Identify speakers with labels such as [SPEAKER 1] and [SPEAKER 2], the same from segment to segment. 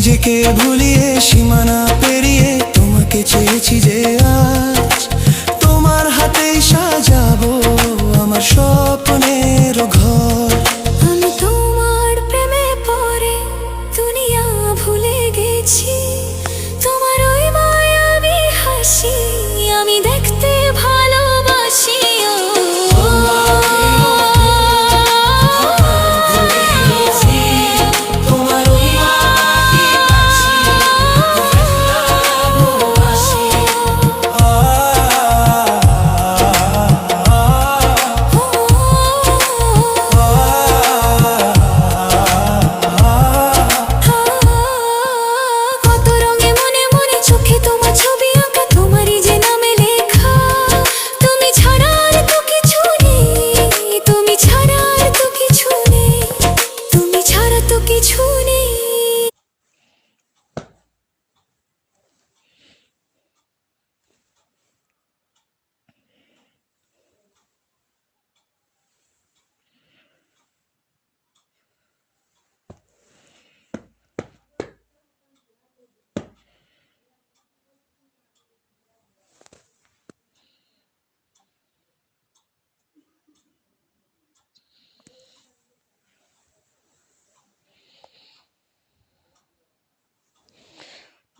[SPEAKER 1] নিজেকে ভুলিয়ে সীমানা পেরিয়ে তোমাকে চেয়েছি যে আজ তোমার হাতেই সাজাবো আমার স্বপ্নের ঘর।
[SPEAKER 2] আমি তোমার প্রেমে পড়ে দুনিয়া ভুলে গেছি, তোমার ওই মায়াবী হাসি আমি দেখতে ভালোবাসি।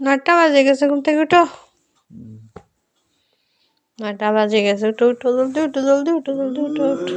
[SPEAKER 3] নটা বাজে গেছে, ঘুম থেকে উঠো। 9টা বাজে গেছে, উঠো উঠো, জলদি উঠো, জলদি উঠো, জলদি উঠো, উঠো।